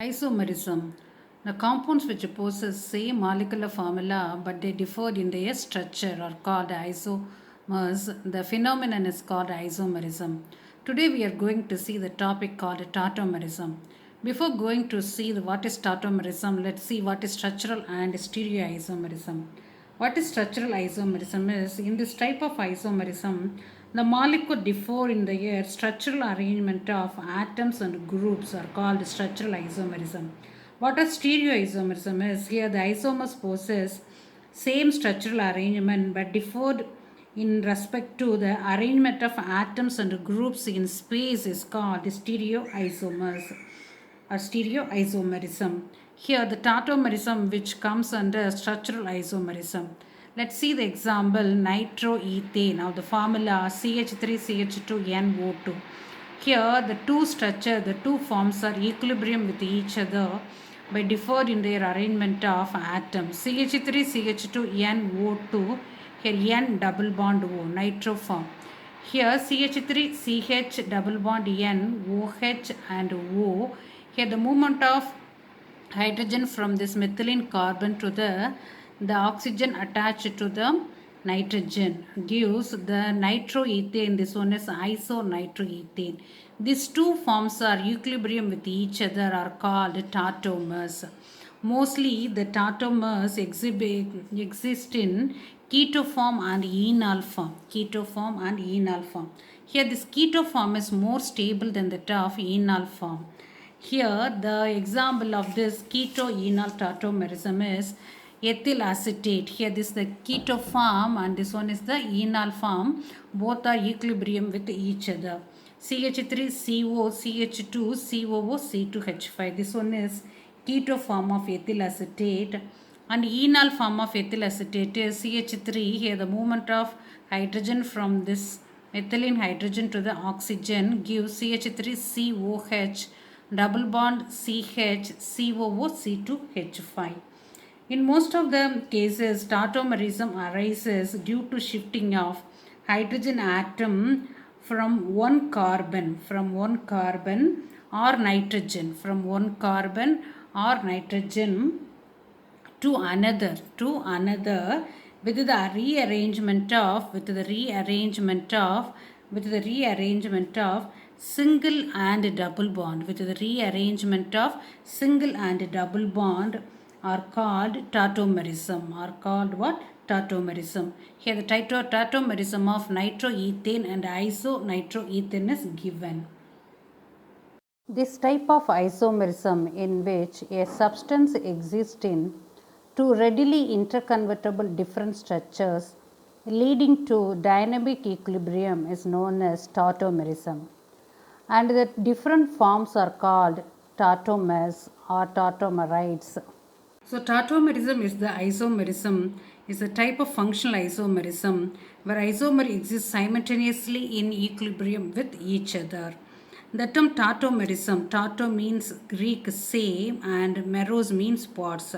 Isomerism. The compounds which possess same molecular formula but they differ in their structure are called isomers. The phenomenon is called isomerism. Today we are going to see the topic called tautomerism. Before going to see what is tautomerism, let's see what is structural and stereoisomerism. What is structural isomerism is, in this type of isomerism, the molecule differ in the structural arrangement of atoms and groups are called structural isomerism. What a stereoisomerism is, here the isomers possess same structural arrangement but differed in respect to the arrangement of atoms and groups in space is called stereoisomers or stereoisomerism. Here the tautomerism which comes under structural isomerism. Let's see the example nitroethane. Now the formula CH3CH2NO2. Here the the two forms are equilibrium with each other by differed in their arrangement of atoms. CH3CH2NO2, here N double bond O, nitro form. Here CH3CH double bond N, OH and O. Here the movement of hydrogen from this methylene carbon to the oxygen attached to the nitrogen gives the nitroethane. This one is isonitroethane. These two forms are equilibrium with each other are called tautomers. Mostly the tautomers exist in keto form and enol form. Keto form and enol form. Here this keto form is more stable than that of enol form. Here the example of this keto-enol tautomerism is ethyl acetate. Here this is the keto form and this one is the enol form. Both are equilibrium with each other. CH3CO, CH2, COO, C2H5. This one is keto form of ethyl acetate. And enol form of ethyl acetate is CH3. Here the movement of hydrogen from this methylene hydrogen to the oxygen gives CH3COH double bond CH, COO, C2H5. In most of the cases, tautomerism arises due to shifting of hydrogen atom from one carbon or nitrogen, to another with the rearrangement of single and double bond. With the rearrangement of single and double bond are called tautomerism. Tautomerism. Here the tautomerism of nitroethane and isonitroethane is given. This type of isomerism, in which a substance exists in two readily interconvertible different structures leading to dynamic equilibrium, is known as tautomerism. And the different forms are called tautomers or tautomerides. So tautomerism is the isomerism, is a type of functional isomerism where isomer exists simultaneously in equilibrium with each other. The term tautomerism, tauto means Greek same and meros means parts.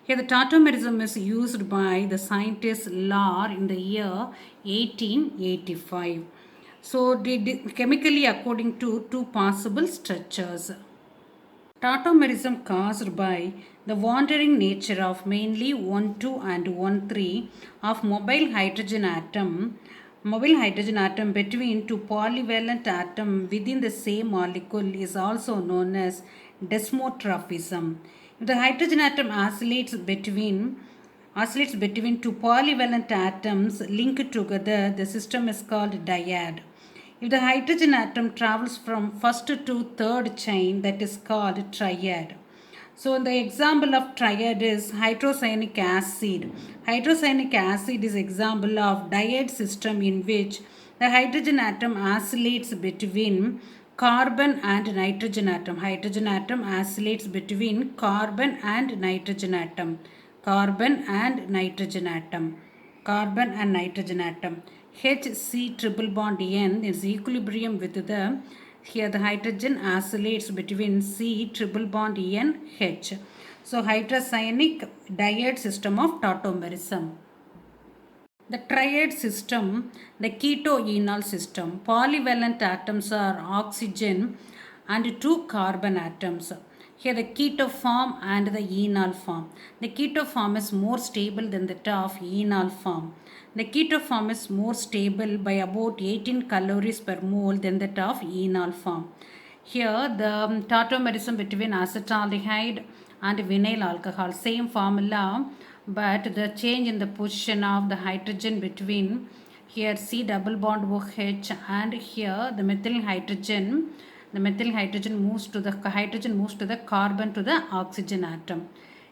Here the tautomerism is used by the scientist Lahr in the year 1885. So chemically according to two possible structures. Tautomerism caused by the wandering nature of mainly 1,2 and 1,3 of mobile hydrogen atom between two polyvalent atoms within the same molecule is also known as desmotrophism. If the hydrogen atom oscillates between two polyvalent atoms linked together, the system is called dyad. If the hydrogen atom travels from first to third chain, that is called triad. So the example of triad is hydrocyanic acid. Hydrocyanic acid is example of dyad system in which the hydrogen atom oscillates between carbon and nitrogen atom. Hydrogen atom oscillates between carbon and nitrogen atom. Carbon and nitrogen atom. HC triple bond N is equilibrium with the, here the hydrogen oscillates between C triple bond N H. So hydrocyanic dyad system of tautomerism. The triad system, the keto-enol system, polyvalent atoms are oxygen and two carbon atoms. Here the keto form and the enol form. The keto form is more stable than that of enol form. The keto form is more stable by about 18 calories per mole than that of enol form. Here the tautomerism between acetaldehyde and vinyl alcohol, same formula, but the change in the position of the hydrogen between here C double bond OH and here the methyl hydrogen. The methyl hydrogen moves to the carbon to the oxygen atom.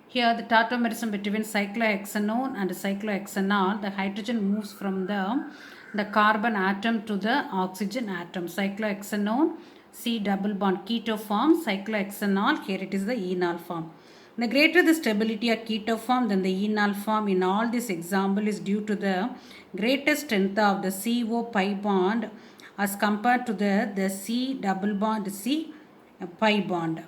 Here the tautomerism between cyclohexanone and cyclohexanol, the hydrogen moves from the carbon atom to the oxygen atom. Cyclohexanone C double bond keto form, cyclohexanol, here it is the enol form. The greater the stability of keto form than the enol form in all this example is due to the greater strength of the CO pi bond as compared to the C double bond C pi bond.